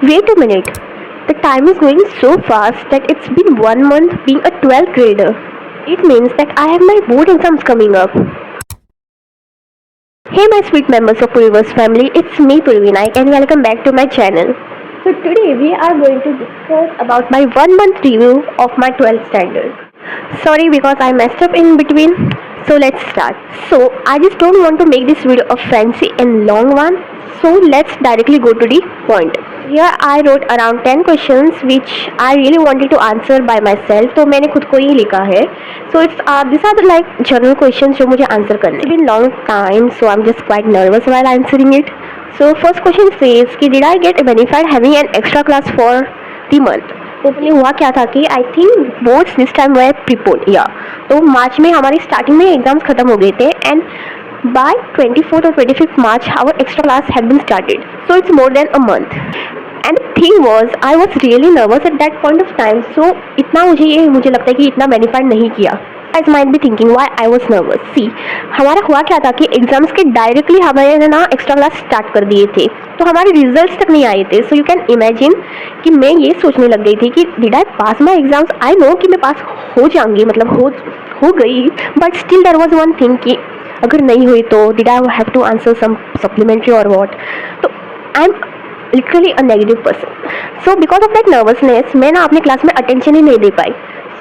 Wait a minute. The time is going so fast that it's been 1 month being a 12th grader. It means that I have my board exams coming up. Hey my sweet members of Puriverse family, it's me Purvinaik and welcome back to my channel. So today we are going to discuss about my 1 month review of my 12th standard. Sorry because I messed up in between. So let's start. So I just don't want to make this video a fancy and long one. So let's directly go to the point. Here I wrote around 10 questions which I really wanted to answer by myself. तो मैंने खुद को ही लिखा है. So these are the like general questions जो मुझे answer करने. It's been long time, so I'm just quite nervous while answering it. So first question says कि did I get benefited having an extra class for the month? तो पहले हुआ क्या था कि I think boards this time way prepone या तो मार्च में हमारी स्टार्टिंग में एग्जाम्स खत्म हो गए थे एंड बाय 24th और 25th March our extra class had been started so it's more than a month and thing was I was really nervous at that point of time so इतना मुझे लगता है कि इतना बेनिफिट नहीं किया. As might be thinking why I was nervous. See, हमारा हुआ क्या था कि एग्जाम्स के डायरेक्टली हमारे ना एक्स्ट्रा क्लास स्टार्ट कर दिए थे तो हमारे रिजल्ट्स तक नहीं आए थे. सो यू कैन इमेजिन कि मैं ये सोचने लग गई थी कि did I pass my exams. I know कि मैं पास हो जाऊंगी, मतलब हो गई, but still there was one thing कि अगर नहीं हुई तो did I have to answer some supplementary और वॉट. तो I am literally a negative person. So because of that nervousness मैं ना अपने क्लास में अटेंशन ही नहीं दे पाई.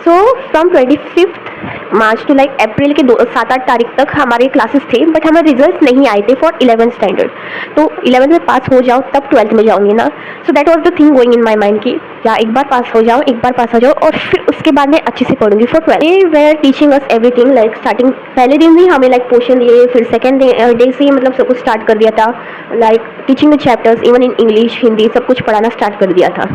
So from 25th March to like April के 7-8 तारीख तक हमारे क्लासेस थे बट हमारे रिजल्ट्स नहीं आए थे फॉर 11th स्टैंडर्ड. तो 11th में पास हो जाओ तब 12th में जाऊंगी ना. So that was the thing going in my mind कि या एक बार पास हो जाओ और फिर उसके बाद मैं अच्छे से पढ़ूंगी for 12th. They were teaching us everything like starting पहले दिन ही हमें लाइक पोर्शन दिए, फिर सेकेंड डे से ही मतलब सब कुछ स्टार्ट कर दिया था like teaching the chapters even in English Hindi सब कुछ पढ़ाना स्टार्ट कर दिया था.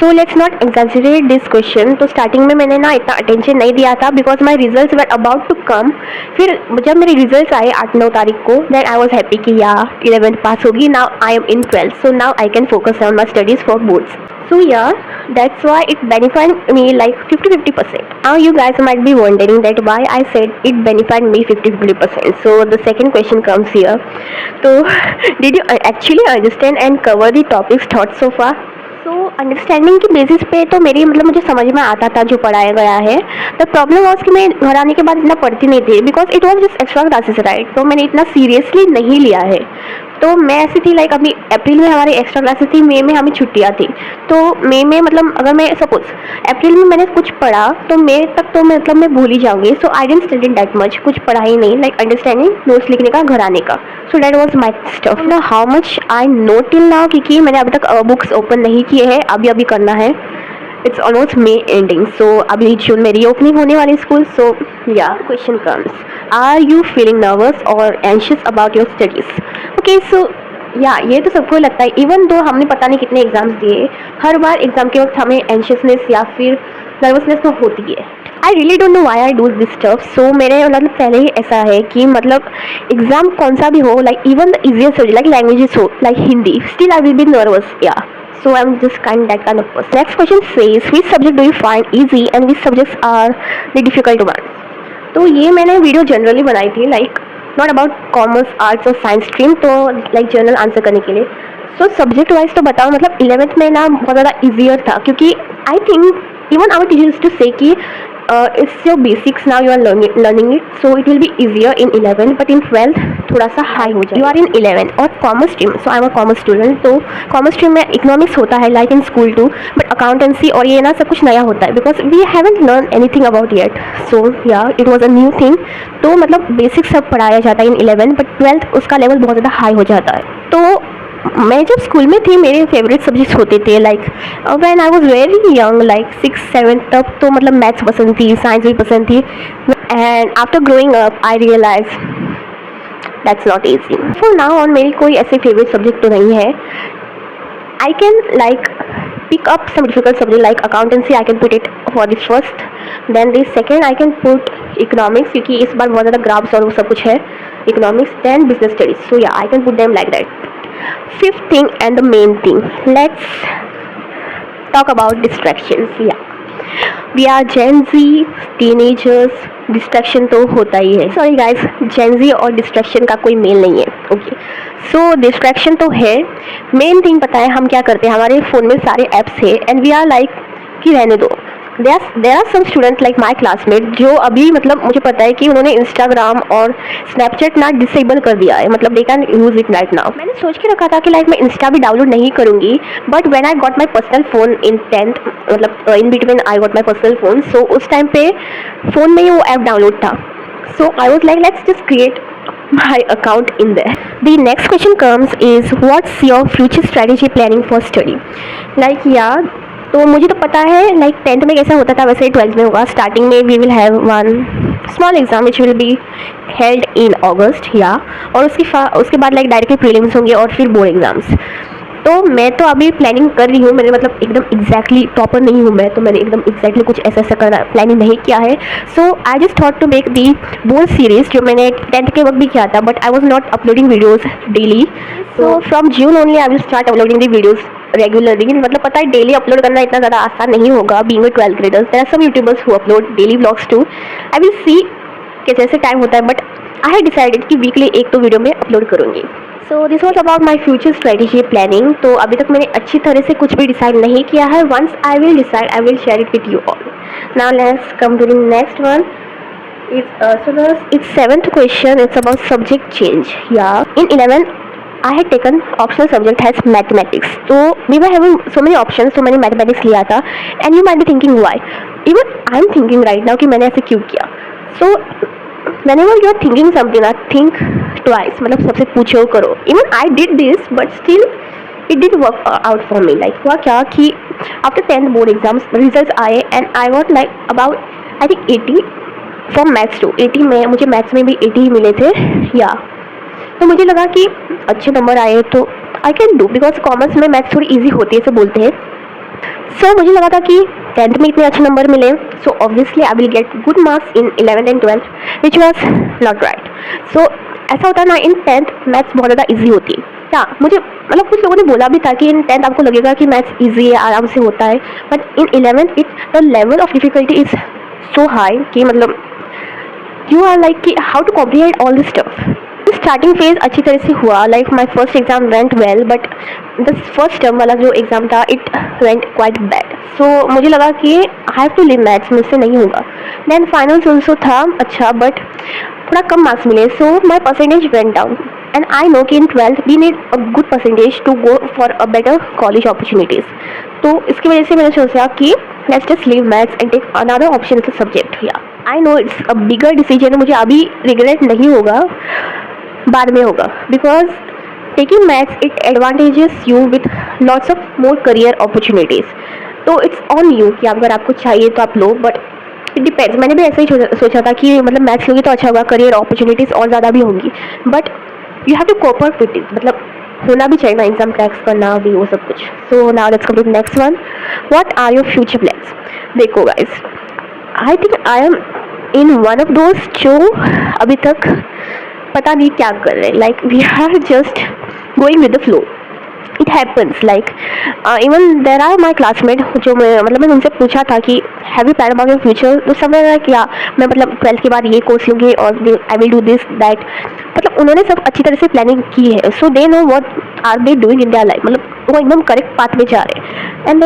So let's not exaggerate this question. तो स्टार्टिंग में मैंने ना इतना अटेंशन नहीं दिया था because my result were about to come. फिर जब मेरे रिजल्ट आए 8-9 तारीख को देन आई वॉज हैप्पी कि या 11th पास होगी. Now I am in 12th so now I can focus on my studies for boards. So yeah, that's why it benefited me like 50-50%. Now you guys might be wondering that why I said it benefited me 50-50%. So the second question comes here. So did you actually understand and cover the topics taught so far? तो understanding की basis पे तो मेरी मतलब मुझे समझ में आता था जो पढ़ाया गया है. द प्रॉब्लम वॉज कि मैं घर आने के बाद इतना पढ़ती नहीं थी because it was just extra classes right. तो मैंने इतना सीरियसली नहीं लिया है. तो मैं ऐसी थी लाइक अभी अप्रैल में हमारी एक्स्ट्रा क्लासेस थी, मई में हमें छुट्टियाँ थी. तो मई में मतलब अगर मैं सपोज अप्रैल में मैंने कुछ पढ़ा तो मई तक तो मतलब मैं भूल ही जाऊँगी. सो आई डेंट स्टडी दैट मच, कुछ पढ़ा ही नहीं लाइक अंडरस्टैंडिंग नोट्स लिखने का घर आने का. So that was my stuff. ना how much I know till now क्योंकि मैंने अभी तक बुक्स ओपन नहीं किए हैं, अभी करना है. It's almost May ending so अभी जून में रीओपनिंग होने वाली school. So yeah question comes, are you feeling nervous और anxious about your studies? Okay so yeah ये तो सबको लगता है. इवन दो हमने पता नहीं कितने एग्जाम्स दिए, हर बार एग्जाम के वक्त हमें एंशियसनेस या फिर नर्वसनेस तो होती है. I really don't know why I do this stuff. So मेरे मतलब पहले ही ऐसा है कि मतलब एग्जाम कौन सा भी हो like even the easiest subject like languages हो like Hindi, still I will be nervous. Yeah so I'm just that kind of person. Next question says which subject do you find easy and which subjects are the difficult ones? तो ये मैंने video generally बनाई थी like not about commerce arts और science stream, तो like general answer करने के लिए. सो सब्जेक्ट वाइज तो बताओ मतलब 11th में ना बहुत ज़्यादा ईजियर था क्योंकि I think even our teachers to say कि it's your basics now you are learning it so it will be easier in 11th but in 12th थोड़ा सा हाई हो जाए. यू आर इन 11th और commerce stream. So I am a commerce student. तो commerce stream में economics होता है like in school too, but accountancy और ये ना सब कुछ नया होता है because we haven't learn anything about yet. So yeah it was a new thing. तो मतलब बेसिक्स सब पढ़ाया जाता है इन 11th बट 12th उसका लेवल बहुत ज़्यादा हाई हो जाता है. तो मैं जब स्कूल में थी मेरे फेवरेट सब्जेक्ट्स होते थे like when I was very young like 6-7 तक तो मतलब मैथ्स पसंद थी, साइंस भी पसंद थी. And after growing up I realise that's not easy. For now on मेरी कोई ऐसे फेवरेट सब्जेक्ट तो नहीं है. I can like pick up some difficult subject like accountancy. I can put it for the first, then the second I can put economics क्योंकि इस बार बहुत ज़्यादा ग्राफ्स और वो सब कुछ है economics, then business studies. So yeah, I can put them like that. Fifth thing and the main thing, let's talk about distractions. Yeah, we are Gen Z teenagers, distraction तो होता ही है। सॉरी गाइस, जेन जी और distraction का कोई mail नहीं है। Okay, सो distraction तो है। मेन थिंग पता है हम क्या करते हैं, हमारे फ़ोन में सारे ऐप्स है एंड वी आर लाइक कि रहने दो। There are some student like my classmate जो अभी मतलब मुझे पता है कि उन्होंने इंस्टाग्राम और स्नैपचैट ना डिसेबल कर दिया है, मतलब they can use it right now. मैंने सोच के रखा था कि लाइक मैं इंस्टा भी डाउनलोड नहीं करूँगी, but when I got my personal phone in 10th, मतलब in between I got my personal phone, so उस टाइम पे फ़ोन में ही वो ऐप डाउनलोड था। So I was like let's just create my account in there. The next question comes is what's your future strategy planning for study? Like yeah, तो मुझे तो पता है लाइक 10th में कैसा होता था वैसे ही 12th में होगा। स्टार्टिंग में we will have one small exam which will be held in August yeah, और उसके बाद लाइक डायरेक्टली प्रीलिम्स होंगे और फिर बोर्ड एग्जाम्स। तो मैं तो अभी प्लानिंग कर रही हूँ, मैंने मतलब एकदम एग्जैक्टली टॉपर नहीं हूँ मैं, तो मैंने एकदम एग्जैक्टली कुछ ऐसा करना प्लानिंग नहीं किया है। So I just thought to make the board series जो मैंने 10th के वक्त भी किया था, but I was not uploading videos daily. So from June only I will start uploading the videos regularly. मतलब पता है डेली अपलोड करना इतना ज़्यादा आसान नहीं होगा, being a 12th graders. There are some YouTubers who upload daily blogs too. I will see कि जैसे टाइम होता है, बट आई हैव डिसाइडेड कि वीकली एक तो वीडियो में अपलोड करूँगी। So this was about my future strategy planning. तो अभी तक मैंने अच्छी तरह से कुछ भी डिसाइड नहीं किया है। Once I will decide I will share it with you all. Now let's come to the next one. It's seventh question. It's about subject change. Yeah, in 11th I had taken optional subject as mathematics. So we were having so many options, so मैंने mathematics लिया था. And you might be thinking why. Even I'm thinking right now कि मैंने ऐसे क्यों किया. So whenever you are thinking something, think twice. मतलब सबसे पूछो करो. Even I did this, but still it did work out for me. Like हुआ क्या कि after 10th board exams results आए and I got like about I think 80 from maths to 80 में, मुझे मैथ्स में भी 80 ही मिले थे या। तो मुझे लगा कि अच्छे नंबर आए तो I can do, because commerce में मैथ्स थोड़ी इजी होती है ऐसे बोलते हैं। सो मुझे लगा था कि 10th में इतने अच्छे नंबर मिले, so obviously I will get good marks in 11th and 12th, which was not right. So ऐसा होता है ना, इन 10th मैथ्स बहुत ज़्यादा ईजी होती है। क्या मुझे मतलब कुछ लोगों ने बोला भी था कि इन 10th आपको लगेगा कि मैथ्स ईजी है, आराम से होता है, but in 11th it the level of difficulty is so high कि मतलब यू आर लाइक कि how to comprehend all this stuff. Starting phase अच्छी तरह से हुआ, like my first exam went well, but the first term वाला जो exam था it went quite bad. So मुझे लगा कि I have to leave maths, मुझसे नहीं होगा। देन फाइनल्स ऑल्सो था अच्छा, बट थोड़ा कम मार्क्स मिले, so my percentage went down. And I know कि in 12th we need a good percentage to go for a better college opportunities. तो इसकी वजह से मैंने सोचा कि let's just leave maths and take another option subject. Yeah I know it's a bigger decision, मुझे अभी रिग्रेट नहीं होगा, बाद में होगा, because taking maths it advantages you with lots of more career opportunities. तो इट्स ऑन यू कि अगर आपको चाहिए तो आप लो, बट इट डिपेंड्स। मैंने भी ऐसा ही सोचा था कि मतलब मैथ्स लोगे तो अच्छा होगा, करियर अपॉर्चुनिटीज़ और ज़्यादा भी होंगी, but you have to cope up with it, मतलब होना भी चाहिए ना एग्जाम क्रैक्स करना भी, वो सब कुछ। So now let's come to next one. What are your future plans? देखो guys, I think I am in one of those जो अभी तक पता नहीं क्या कर रहे हैं, like we are just going with the flow. It happens like even there are my classmate जो मैंने उनसे पूछा था कि have you plan about your future, तो सब ने क्या मैं मतलब 12th के बाद ये कोर्स लूँगी और I will do this that, मतलब उन्होंने सब अच्छी तरह से प्लानिंग की है। So they know what are they doing in their life, मतलब वो एकदम करेक्ट पाथ में जा रहे हैं। And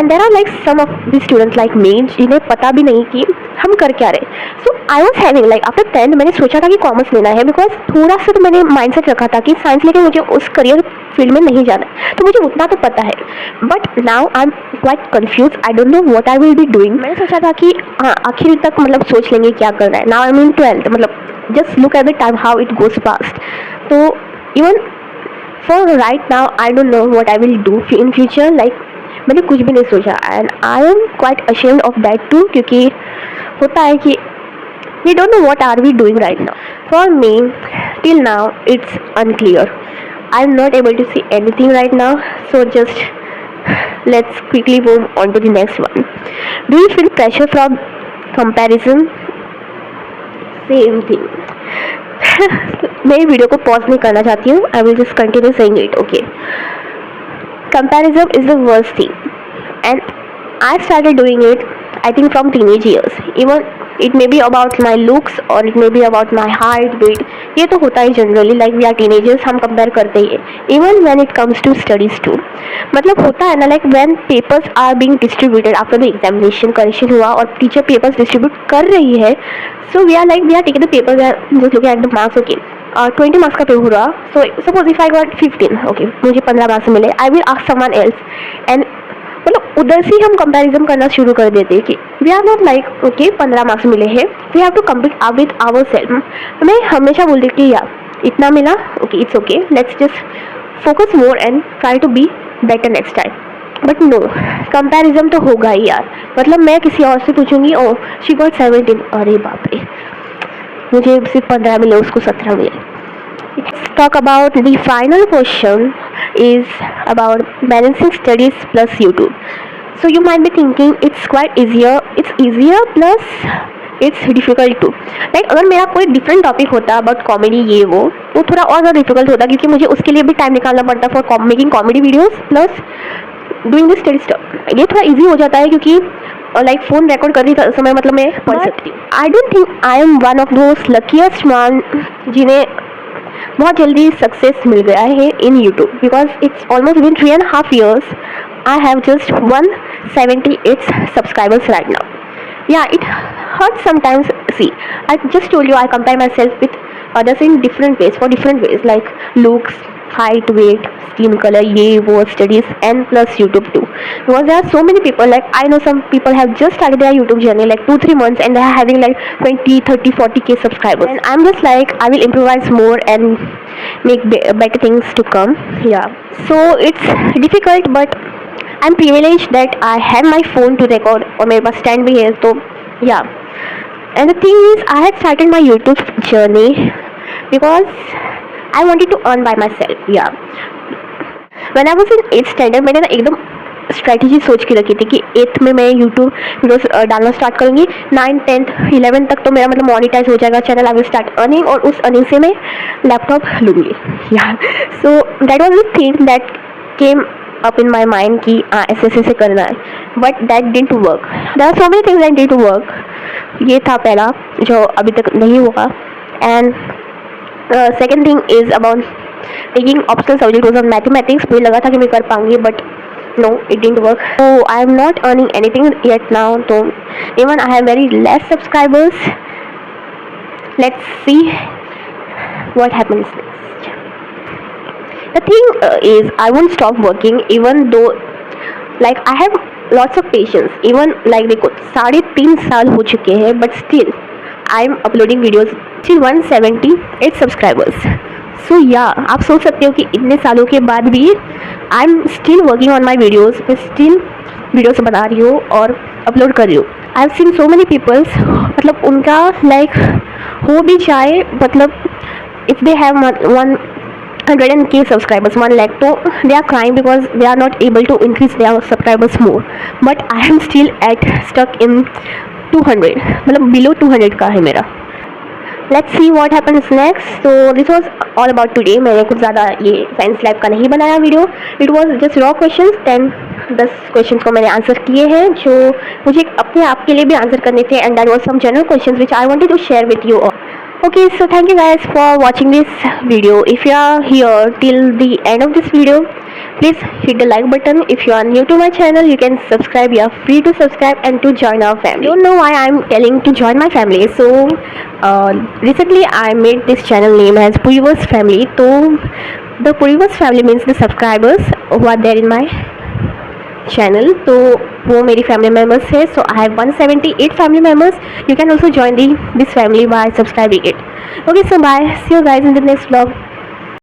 there are like some of the students like me जिन्हें पता भी नहीं कि हम कर क्या रहे। So I was having like after 10th मैंने सोचा था कि कॉमर्स लेना है, बिकॉज थोड़ा सा तो मैंने माइंड सेट रखा था कि साइंस लेके मुझे उस करियर फील्ड में नहीं जाना है, तो मुझे उतना तो पता है। But now I am quite confuse, I don't know what I will be doing. मैंने सोचा था कि हाँ आखिर तक मतलब सोच लेंगे क्या करना है। Now I am in 12th, मतलब just look at the time how it goes fast. तो even for right now I don't know what I will do in future, like मैंने कुछ भी नहीं सोचा and I am quite ashamed of that too, क्योंकि होता है कि we don't know what are we doing right now. For me, till now it's unclear. I'm not able to see anything right now, so just let's quickly move on to the next one. Do you feel pressure from comparison? Same thing. मैं video को pause नहीं करना चाहती हूँ, I will just continue saying it. Okay. Comparison is the worst thing and I started doing it I think from teenage years. Even it may be about my looks or it may be about my height, weight. ये तो होता है generally, like we are teenagers, हम compare करते ही है. Even when it comes to studies too, मतलब होता है ना, like when papers are being distributed after the examination, correction हुआ और टीचर पेपर्स डिस्ट्रीब्यूट कर रही है. So we are taking the paper, we are just looking at the marks. Okay, 20 marks का पेपर हुआ. So suppose if I got 15, okay, मुझे 15 marks मिले. I will ask someone else and मतलब उधर से हम कंपैरिजन करना शुरू कर देते हैं कि we are not like okay 15 marks मिले हैं, we have to compete with our self. मैं हमेशा बोलती कि यार इतना मिला, okay it's okay, let's just focus more and try to be better next time. But no, comparison तो होगा ही यार. मतलब मैं किसी और से पूछूंगी, ओ शी गॉट 17, अरे बाप रे मुझे सिर्फ 15 मिले, उसको 17 मिले. Let's talk about the final question is about balancing studies plus YouTube. So you might be thinking it's quite easier. It's easier plus it's difficult too. Like अगर मेरा कोई different topic होता अबाउट कॉमेडी ये वो थोड़ा और ज़्यादा difficult होता, क्योंकि मुझे उसके लिए भी टाइम निकालना पड़ता for making comedy videos plus doing the study stuff. ये थोड़ा इजी हो जाता है क्योंकि लाइक फ़ोन रिकॉर्ड करते समय मतलब मैं पढ़ सकती हूँ. I don't think I am one of those luckiest one जिन्हें बहुत जल्दी सक्सेस मिल गया है in YouTube, because it's almost been 3.5 years. I have just 178 subscribers right now. Yeah it hurt sometimes. See I just told you I compare myself with others in different ways, for different ways, like looks, height, weight, skin color, ye wo, studies, and plus YouTube too. Because there are so many people, like I know some people have just started their YouTube journey like 2-3 months and they are having like 20, 30, 40k subscribers, and I'm just like I will improvise more and make better things to come. Yeah, so it's difficult but I'm privileged that I have my phone to record और मेरे पास stand भी है. तो yeah, and the thing is I had started my YouTube journey because I wanted to earn by myself. Yeah, when I was in 8th standard मैंने ना एकदम strategy सोच के रखी थी कि 8th में मैं यूट्यूब वीडियोस डालना स्टार्ट करूँगी. 9th 10th 11th तक तो मेरा मतलब मोनिटाइज हो जाएगा channel. I will start earning और उस अर्निंग से मैं लैपटॉप लूँगी. या सो that was the thing that came up in my mind कि ऐसे ऐसे करना है, but that didn't work. There are so many things that didn't work. ये था पहला जो अभी तक नहीं हुआ. And second thing is about taking optional subject was on mathematics. मुझे लगा था कि मैं कर पाऊँगी, but no, it didn't work. So I am not earning anything yet now. So even I have very less subscribers. Let's see what happens next. The thing is I won't stop working even though like I have lots of patience. Even like देखो 3.5 साल हो चुके हैं but still I am uploading videos till 178 subscribers. So yeah, आप सोच सकते हो कि इतने सालों के बाद भी I am still working on my videos. मैं still videos बना रही हूँ और upload कर रही हूँ. I have seen so many people, मतलब उनका like हो भी जाए, मतलब if they have 100k subscribers, 1 lakh, so they are crying because they are not able to increase their subscribers more. But I am still stuck in 200, मतलब below 200 का है मेरा. Let's see what happens next. So this was all about today. मैंने कुछ ज़्यादा ये science lab का नहीं बनाया video. It was just raw questions. 10 questions को मैंने आंसर किए हैं जो मुझे अपने आप के लिए भी आंसर करने थे, and that was some general questions which I wanted to share with you all. Okay, so thank you guys for watching this video. If you are here till the end of this video, please hit the like button. If you are new to my channel, you can subscribe. You are free to subscribe and to join our family. Don't know why I'm telling to join my family. So recently I made this channel name as Puriverse Family. So the Puriverse family means the subscribers who are there in my channel. तो वो मेरी family members है. So I have 178 family members. You can also join this family by subscribing it. Okay, so bye. See you guys in the next vlog.